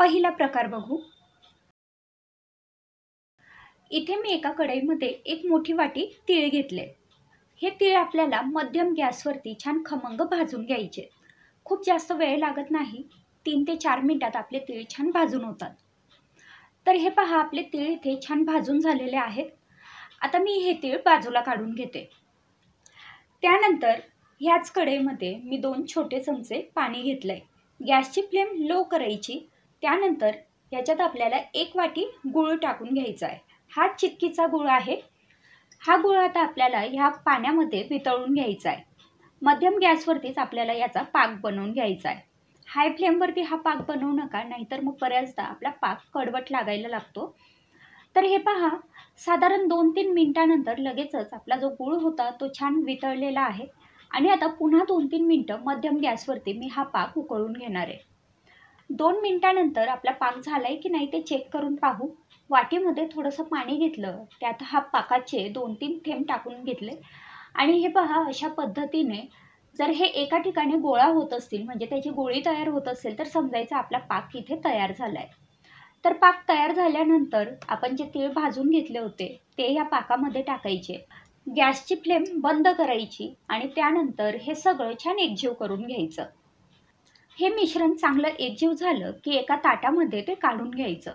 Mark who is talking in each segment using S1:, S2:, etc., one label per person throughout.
S1: पहिला प्रकार बघू। इथे मी एका कढईमध्ये एक मोठी वाटी तीळ घेतले। हे तीळ आपल्याला मध्यम गॅसवरती छान खमंग भाजून घ्यायचे। खूप जास्त वेळ लागत नाही, 3 ते 4 मिनिटात आपले तीळ छान भाजून होतात। तर हे पहा, आपले तीळ इथे छान भाजून झालेले आहेत। आता मी हे तीळ बाजूला काढून घेते। त्यानंतर ह्याच कढईमध्ये मी 2 छोटे चमचे पाणी घेतलंय। गॅसची फ्लेम लो करायची। त्यानंतर याच्यात आपल्याला 1 वाटी गूळ टाकून घ्यायचा आहे। हा चिक्कीचा गूळ आहे। हा गूळ आता आपल्याला ह्या पाण्यामध्ये वितळून घ्यायचा आहे। मध्यम गॅसवरतीच आपल्याला याचा पाक बनवून घ्यायचा आहे। हाय फ्लेमवरती हा पाक बनवू नका, नाहीतर मग बऱ्याचदा आपला पाक कडवट लागायला लागतो। तर हे पहा, साधारण 2-3 मिनिटानंतर लगेचच आपला जो गूळ होता तो छान वितळलेला आहे। आणि आता पुन्हा 2-3 मिनिटं मध्यम गॅसवरती मी हा पाक उकळून घेणार आहे। 2 मिनिटानंतर आपला पाक झालाय की नाही ते चेक करून पाहू। वाटीमध्ये थोडंसं पाणी घेतलं, त्यात हा पाकाचे 2-3 थेंब टाकून घेतले। आणि हे पहा, अशा पद्धतीने जर हे एका ठिकाणी गोळा होत असतील, म्हणजे त्याची गोळी तयार होत असेल, तर समजायचं आपला पाक इथे तयार झालाय। तर पाक तयार झाल्यानंतर आपण जे तीळ भाजून घेतले होते ते या पाकामध्ये टाकायचे। गॅसची फ्लेम बंद करायची आणि त्यानंतर हे सगळं छान एकजीव करून घ्यायचं। हे मिश्रण चांगलं एकजीव झालं की एका ताटामध्ये ते काढून घ्यायचं।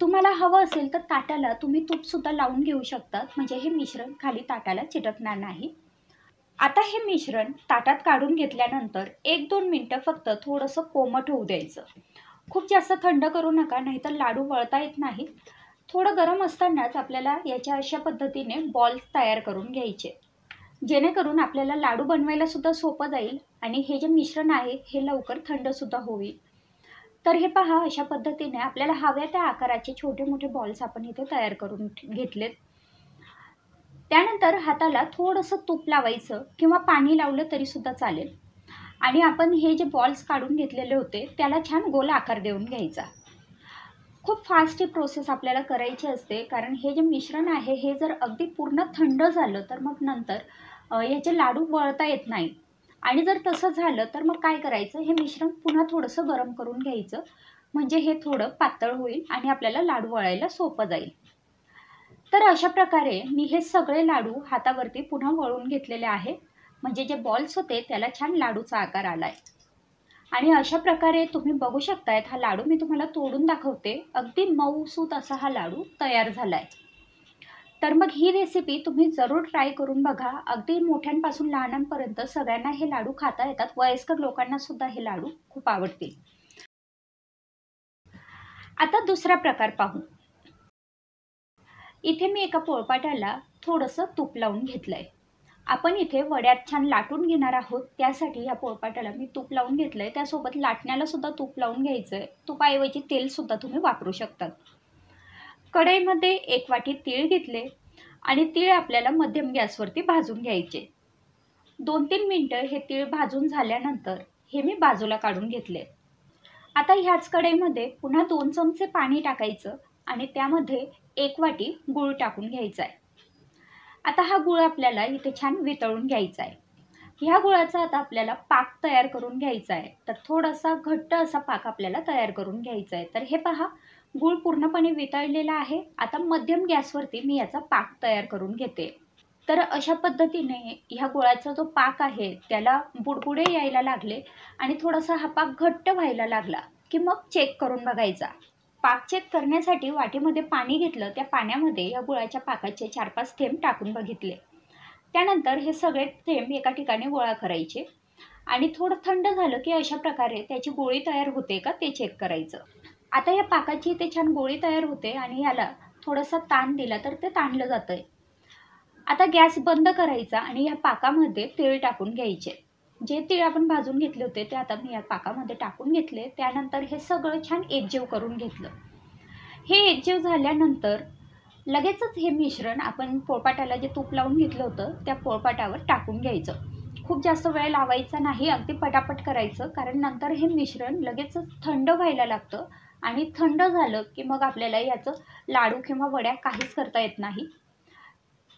S1: तुम्हाला हवं असेल तर ताटाला तुम्ही तूप सुद्धा लावून घेऊ शकतात, म्हणजे हे मिश्रण खाली ताटाला चिटकणार नाही। आता हे मिश्रण ताटात काढून घेतल्यानंतर 1-2 मिनिटं फक्त थोडंसं कोमट होऊ द्यायचं। खूप जास्त थंड करू नका, नाहीतर लाडू वळता येत नाही। थोडं गरम असतानाच आपल्याला याच्या अशा पद्धतीने बॉल्स तयार करून घ्यायचे, जेणेकरून आपल्याला लाडू बनवायला सुद्धा सोपं जाईल आणि हे जे मिश्रण आहे हे लवकर थंड सुद्धा होईल। तर हे पहा, अशा पद्धतीने आपल्याला हव्या त्या आकाराचे छोटे मोठे बॉल्स आपण इथे तयार करून घेतलेत। त्यानंतर हाताला थोडंसं तूप लावायचं किंवा पाणी लावलं तरी सुद्धा चालेल। आणि आपण हे जे बॉल्स काढून घेतलेले होते त्याला छान गोल आकार देऊन घ्यायचा। खूप फास्ट ही प्रोसेस आपल्याला करायची असते, कारण हे जे मिश्रण आहे हे जर अगदी पूर्ण थंड झालं तर मग नंतर याचे लाडू वळता येत नाही। आणि जर तसं झालं तर मग काय करायचं, हे मिश्रण पुन्हा थोडंसं गरम करून घ्यायचं, म्हणजे हे थोडं पातळ होईल आणि आपल्याला लाडू वळायला सोपं जाईल। तर अशा प्रकारे मी हे सगळे लाडू हातावरती पुन्हा वळून घेतलेले आहे, म्हणजे जे बॉल्स होते त्याला छान लाडूचा आकार आलाय। आणि अशा प्रकारे तुम्ही बघू शकतायत, हा लाडू मी तुम्हाला तोडून दाखवते। अगदी मऊसूत असा हा लाडू तयार झालाय। तर मग ही रेसिपी तुम्ही जरूर ट्राय करून बघा। अगदी मोठ्यांपासून लहानांपर्यंत सगळ्यांना हे लाडू खाता येतात। वयस्कर लोकांना सुद्धा हे लाडू खूप आवडतील। आता दुसरा प्रकार पाहू। इथे मी एका पोळपाटाला थोडंसं तूप लावून घेतलंय। आपण इथे वड्यात छान लाटून घेणार आहोत, त्यासाठी या पोळपाटाला मी तूप लावून घेतलंय। त्यासोबत लाटण्याला सुद्धा तूप लावून घ्यायचंय। तुपाऐवजी तेल सुद्धा तुम्ही वापरू शकतात। कढईमध्ये 1 वाटी तीळ घेतले आणि तीळ आपल्याला मध्यम गॅसवरती भाजून घ्यायचे। 2-3 मिनिटं हे तीळ भाजून झाल्यानंतर हे मी बाजूला काढून घेतले। आता ह्याच कढईमध्ये पुन्हा 2 चमचे पाणी टाकायचं आणि त्यामध्ये 1 वाटी गूळ टाकून घ्यायचा आहे। आता हा गूळ आपल्याला इथे छान वितळून घ्यायचा आहे। ह्या गुळाचा आता आपल्याला पाक तयार करून घ्यायचा आहे। तर थोडासा घट्ट असा पाक आपल्याला तयार करून घ्यायचा आहे। तर हे पहा, गूळ पूर्णपणे वितळलेला आहे। आता मध्यम गॅसवरती मी याचा पाक तयार करून घेते। तर अशा पद्धतीने ह्या गुळाचा जो पाक आहे त्याला बुडबुडे यायला लागले आणि थोडासा हा पाक घट्ट व्हायला लागला की मग चेक करून बघायचा। पाक चेक करण्यासाठी वाटीमध्ये पाणी घेतलं, त्या पाण्यामध्ये या गुळाच्या पाकाचे 4-5 थेंब टाकून बघितले। त्यानंतर हे सगळे थेंब एका ठिकाणी गोळा करायचे आणि थोडं थंड झालं की अशा प्रकारे त्याची गोळी तयार होते का ते चेक करायचं। आता या पाकाची इथे छान गोळी तयार होते आणि याला थोडासा ताण दिला तर ते ताणलं जातंय। आता गॅस बंद करायचा आणि या पाकामध्ये तीळ टाकून घ्यायचे। जे तीळ आपण भाजून घेतले होते ते आता मी या पाकामध्ये टाकून घेतले। त्यानंतर हे सगळं छान एकजीव करून घेतलं। हे एकजीव झाल्यानंतर लगेचच हे मिश्रण आपण पोळपाटाला जे तूप लावून घेतलं होतं त्या पोळपाटावर टाकून घ्यायचं। खूप जास्त वेळ लावायचा नाही, अगदी पटापट करायचं, कारण नंतर हे मिश्रण लगेचच थंड व्हायला लागतं आणि थंड झालं की मग आपल्याला याचं लाडू किंवा वड्या काहीच करता येत नाही।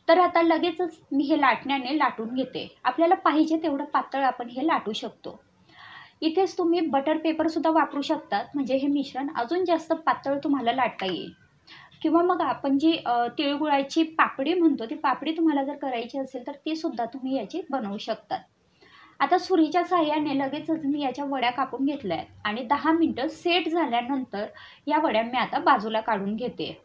S1: तर आता लगेचच मी हे लाटण्याने लाटून घेते। आपल्याला पाहिजे तेवढं पातळ आपण हे लाटू शकतो। इथेच तुम्ही बटर पेपरसुद्धा वापरू शकतात, म्हणजे हे मिश्रण अजून जास्त पातळ तुम्हाला लाटता येईल. किंवा मग आपण जी तिळगुळाची पापडी म्हणतो, ती पापडी तुम्हाला जर करायची असेल तर ती सुद्धा तुम्ही याची बनवू शकतात. आता सुरीच्या साहाय्याने लगेचच मी याच्या वड्या कापून घेतल्या आहेत आणि 10 मिनिटं सेट झाल्यानंतर या वड्या मी आता बाजूला काढून घेते.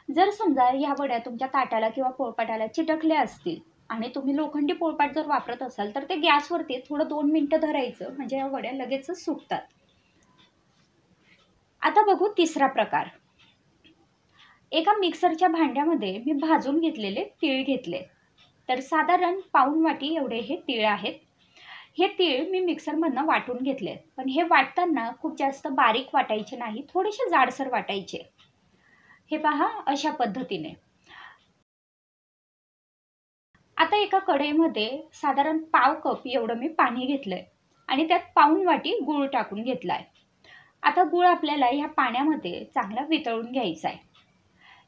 S1: जर समजा या वड्या तुमच्या ताटाला किंवा पोळपाटाला चिटकल्या असतील आणि तुम्ही लोखंडी पोळपाट जर वापरत असाल तर ते गॅसवरती थोडं 2 मिनिटं धरायचं, म्हणजे या वड्या लगेचच सुकतात. आता बघू तिसरा प्रकार. एका मिक्सरच्या भांड्यामध्ये मी भाजून घेतलेले तीळ घेतले. तर साधारण पाऊण वाटी एवढे हे तीळ आहेत. हे तीळ मी मिक्सरमधनं वाटून घेतले, पण हे वाटताना खूप जास्त बारीक वाटायचे नाही, थोडेसे जाडसर वाटायचे. हे पहा, अशा पद्धतीने. आता एका कढईमध्ये साधारण पाव कप एवढं मी पाणी घेतलंय आणि त्यात पाऊण वाटी गूळ टाकून घेतलाय. आता गूळ आपल्याला ह्या पाण्यामध्ये चांगला वितळून घ्यायचा आहे.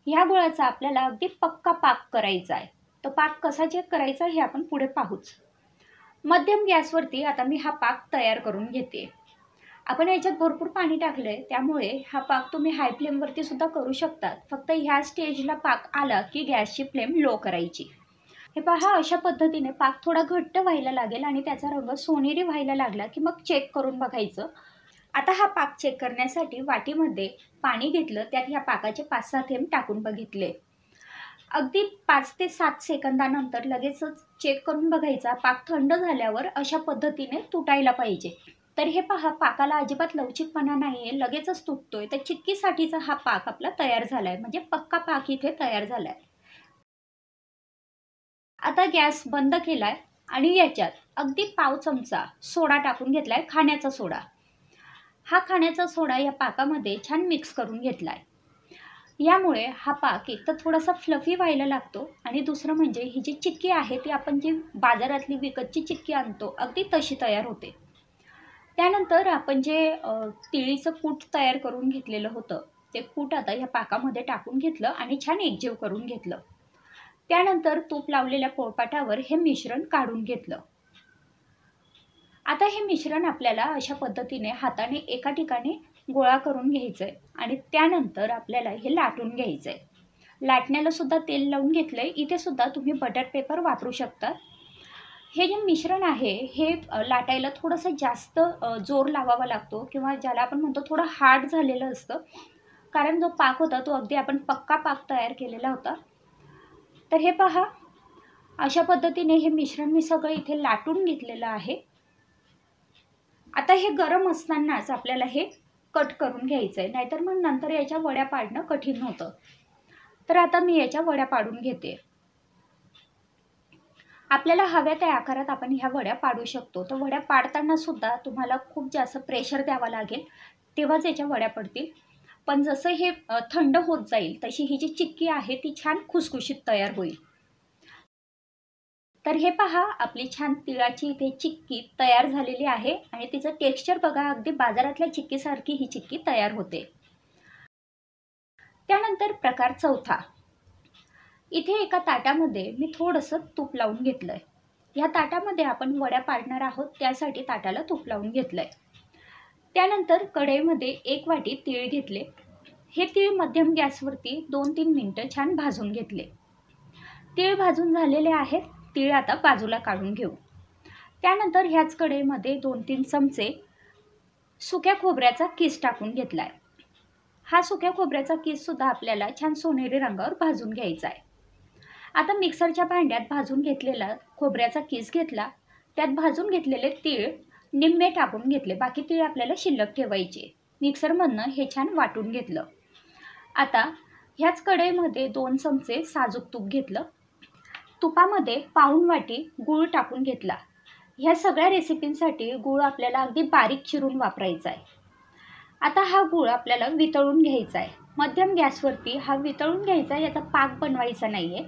S1: ह्या गुळाचा आपल्याला अगदी पक्का पाक करायचा आहे. तो पाक कसा चेक करायचा हे आपण पुढे पाहूच. मध्यम गॅसवरती आता मी हा पाक तयार करून घेते. आपण याच्यात भरपूर पाणी टाकलंय, त्यामुळे हा पाक तुम्ही हाय फ्लेमवरती सुद्धा करू शकतात. फक्त ह्या स्टेजला पाक आला की गॅसची फ्लेम लो करायची. हे पहा, अशा पद्धतीने पाक थोडा घट्ट व्हायला लागेल आणि त्याचा रंग सोनेरी व्हायला लागला की मग चेक करून बघायचं. आता हा पाक चेक करण्यासाठी वाटीमध्ये पाणी घेतलं, त्यात ह्या पाकाचे 5-6 थेंब टाकून बघितले. अगदी 5 ते 7 सेकंदानंतर लगेचच चेक करून बघायचा. पाक थंड झाल्यावर अशा पद्धतीने तुटायला पाहिजे. तर हे पहा, पाकाला अजिबात लवचिकपणा नाहीये, लगेचच तुटतोय. तर चिक्कीसाठीचा हा पाक आपला तयार झालाय, म्हणजे पक्का पाक इथे तयार झालाय. आता गॅस बंद केलाय आणि याच्यात अगदी पाव चमचा सोडा टाकून घेतलाय, खाण्याचा सोडा. हा खाण्याचा सोडा या पाकामध्ये छान मिक्स करून घेतलाय. यामुळे हा पाक एक तर थोडासा फ्लफी व्हायला लागतो आणि दुसरं म्हणजे ही जी चिक्की आहे ती आपण जी बाजारातली विकतची चिक्की आणतो अगदी तशी तयार होते. त्यानंतर आपण जे तिळीचं कूट तयार करून घेतलेलं होतं, ते कूट आता या पाकामध्ये टाकून घेतलं आणि छान एकजीव करून घेतलं. त्यानंतर तूप लावलेल्या पोळपाटावर हे मिश्रण काढून घेतलं. आता हे मिश्रण आपल्याला अशा पद्धतीने हाताने एका ठिकाणी गोळा करून घ्यायचंय आणि त्यानंतर आपल्याला हे लाटून घ्यायचंय. लाटण्याला सुद्धा तेल लावून घेतलंय. इथे सुद्धा तुम्ही बटर पेपर वापरू शकता. हे जे मिश्रण आहे हे लाटायला थोडंसं जास्त जोर लावावा लागतो, किंवा ज्याला आपण म्हणतो थोडं हार्ड झालेलं असतं, कारण जो पाक होता तो अगदी आपण पक्का पाक तयार केलेला होता. तर हे पहा, अशा पद्धतीने हे मिश्रण मी सगळं इथे लाटून घेतलेलं आहे. आता हे गरम असतानाच आपल्याला हे कट करून घ्यायचं आहे, नाहीतर मग नंतर याच्या वड्या पाडणं कठीण होतं. तर आता मी याच्या वड्या पाडून घेते. आपल्याला हव्या त्या आकारात आपण ह्या वड्या पाडू शकतो. तर वड्या पाडताना सुद्धा तुम्हाला खूप जास्त प्रेशर द्यावं लागेल, तेव्हाच याच्या वड्या पडतील. पण जसं हे थंड होत जाईल तशी ही जी चिक्की आहे ती छान खुसखुशीत तयार होईल. तर हे पहा, आपली छान तिळाची इथे चिक्की तयार झालेली आहे आणि तिचं टेक्स्चर बघा, अगदी बाजारातल्या चिक्कीसारखी ही चिक्की तयार होते. त्यानंतर प्रकार चौथा. इथे एका ताटामध्ये मी थोडंसं तूप लावून घेतलंय. या ताटामध्ये आपण वड्या पाडणार आहोत, त्यासाठी ताटाला तूप लावून घेतलंय. त्यानंतर कढईमध्ये 1 वाटी तीळ घेतले. हे तीळ मध्यम गॅसवरती 2-3 मिनिटं छान भाजून घेतले. तीळ भाजून झालेले आहेत. तीळ आता बाजूला काढून घेऊ. त्यानंतर ह्याच कढईमध्ये 2-3 चमचे सुक्या खोबऱ्याचा किस टाकून घेतलाय. हा सुक्या खोबऱ्याचा किस सुद्धा आपल्याला छान सोनेरी रंगावर भाजून घ्यायचा आहे. आता मिक्सरच्या भांड्यात भाजून घेतलेला खोबऱ्याचा किस घेतला, त्यात भाजून घेतलेले तीळ निम्मे टाकून घेतले, बाकी तीळ आपल्याला शिल्लक ठेवायचे. मिक्सरमधनं हे छान वाटून घेतलं. आता ह्याच कढईमध्ये 2 चमचे साजूक तूप घेतलं. तुपामध्ये पाऊण वाटी गूळ टाकून घेतला. ह्या सगळ्या रेसिपींसाठी गूळ आपल्याला अगदी बारीक चिरून वापरायचा आहे. आता हा गूळ आपल्याला वितळून घ्यायचा आहे. मध्यम गॅसवरती हा वितळून घ्यायचा, याचा पाक बनवायचा नाहीये.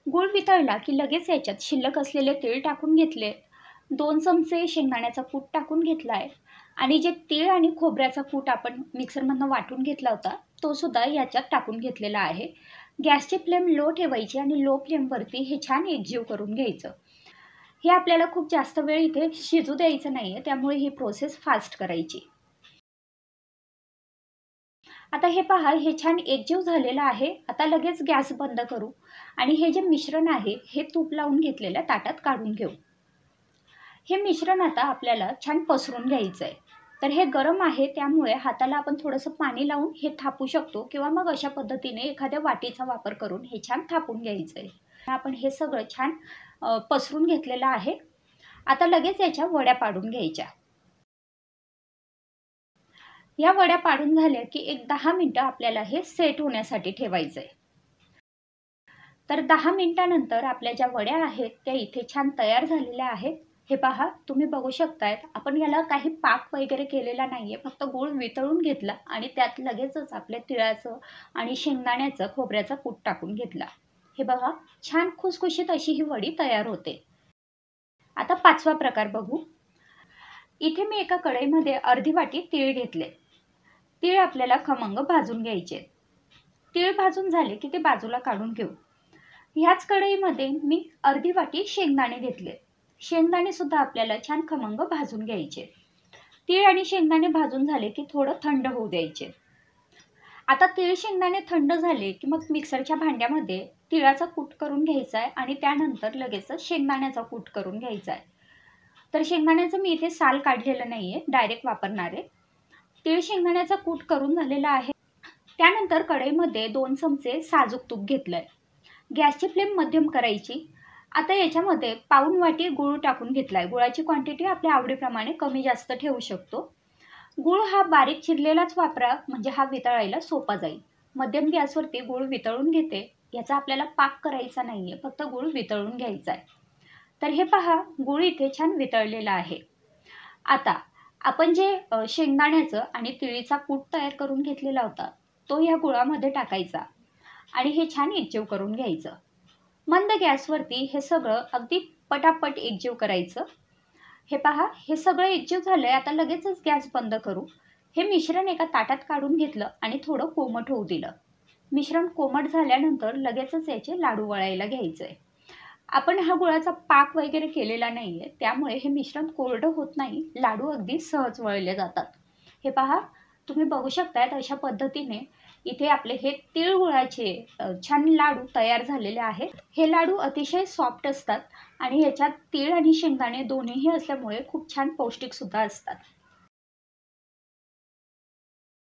S1: गूळ वितळला की लगेच याच्यात शिल्लक असलेले तीळ टाकून घेतले. 2 चमचे शेंगदाण्याचा कूट टाकून घेतलाय आणि जे तीळ आणि खोबऱ्याचा कूट आपण मिक्सरमधनं वाटून घेतला होता तो सुद्धा याच्यात टाकून घेतलेला आहे. गॅसची फ्लेम लो ठेवायची आणि लो फ्लेमवरती हे छान एकजीव करून घ्यायचं. हे आपल्याला खूप जास्त वेळ इथे शिजू द्यायचं नाही आहे, त्यामुळे ही प्रोसेस फास्ट करायची. आता हे पहा, हे छान एकजीव झालेलं आहे. आता लगेच गॅस बंद करू आणि हे जे मिश्रण आहे हे तूप लावून घेतलेल्या ताटात काढून घेऊ. हे मिश्रण आता आपल्याला छान पसरून घ्यायचं आहे. तर हे गरम आहे, त्यामुळे हाताला आपण थोडंसं पाणी लावून हे थापू शकतो किंवा मग अशा पद्धतीने एखाद्या वाटीचा वापर करून हे छान थापून घ्यायचं आहे. आपण हे सगळं छान पसरून घेतलेलं आहे. आता लगेच याच्या वड्या पाडून घ्यायच्या. या वड्या पाडून झाल्या की एक 10 मिनिटं आपल्याला हे सेट होण्यासाठी ठेवायचं आहे. तर 10 मिनिटानंतर आपल्या ज्या वड्या आहेत त्या इथे छान तयार झालेल्या आहेत. हे पहा, तुम्ही बघू शकतायत. आपण याला काही पाक वगैरे केलेला नाहीये, फक्त गूळ वितळून घेतला आणि त्यात लगेचच आपल्या तिळाचं आणि शेंगदाण्याचं खोबऱ्याचा कूट टाकून घेतला. हे बघा, छान खुसखुशीत अशी ही वडी तयार होते. आता 5वा प्रकार बघू. इथे मी एका कढईमध्ये अर्धी वाटी तीळ घेतले. तीळ आपल्याला खमंग भाजून घ्यायचे. तीळ भाजून झाले की ते बाजूला काढून घेऊ. ह्याच कढईमध्ये मी अर्धी वाटी शेंगदाणे घेतले. शेंगदाणे सुद्धा आपल्याला छान खमंग भाजून घ्यायचे. तीळ आणि शेंगदाणे भाजून झाले की थोडं थंड होऊ द्यायचे. आता तीळ शेंगदाणे थंड झाले की मग मिक्सरच्या भांड्यामध्ये तिळाचा कूट करून घ्यायचा आहे आणि त्यानंतर लगेच शेंगदाण्याचा कूट करून घ्यायचा आहे. तर शेंगदाण्याचं मी इथे साल काढलेलं नाहीये, डायरेक्ट वापरणार आहे. तीळ शेंगदाण्याचा कूट करून झालेला आहे. त्यानंतर कढईमध्ये 2 चमचे साजूक तूप घेतलंय. गॅसची फ्लेम मध्यम करायची. आता याच्यामध्ये पाऊण वाटी गूळ टाकून घेतलाय. गुळाची क्वांटिटी आपल्या आवडीप्रमाणे कमी जास्त ठेवू शकतो. गूळ हा बारीक चिरलेलाच वापरा, म्हणजे हा वितळायला सोपा जाईल. मध्यम गॅसवरती गूळ वितळून घेते. याचा आपल्याला पाक करायचा नाहीये, फक्त गूळ वितळून घ्यायचा आहे. तर हे पहा, गूळ इथे छान वितळलेला आहे. आता आपण जे शेंगदाण्याचं आणि तिळीचा कूट तयार करून घेतलेला होता तो या गुळामध्ये टाकायचा आणि हे छान एकजीव करून घ्यायचं. मंद गॅसवरती हे सगळं अगदी पटापट एकजीव करायचं. हे पहा, हे सगळं एकजीव झालंय. आता लगेचच गॅस बंद करू. हे मिश्रण एका ताटात काढून घेतलं आणि थोडं कोमट होऊ दिलं. मिश्रण कोमट झाल्यानंतर लगेचच याचे लाडू वळायला घ्यायचे. आपण हा गुळाचा पाक वगैरे केलेला नाहीये, त्यामुळे हे मिश्रण कोरडं होत नाही. लाडू अगदी सहज वळले जातात. हे पहा, तुम्ही बघू शकतायत अशा पद्धतीने इथे आपले हे तिळगुळाचे छान लाडू तयार झालेले आहेत. हे लाडू अतिशय सॉफ्ट असतात आणि याच्यात तीळ आणि शेंगदाणे दोन्हीही असल्यामुळे खूप छान पौष्टिक सुद्धा असतात.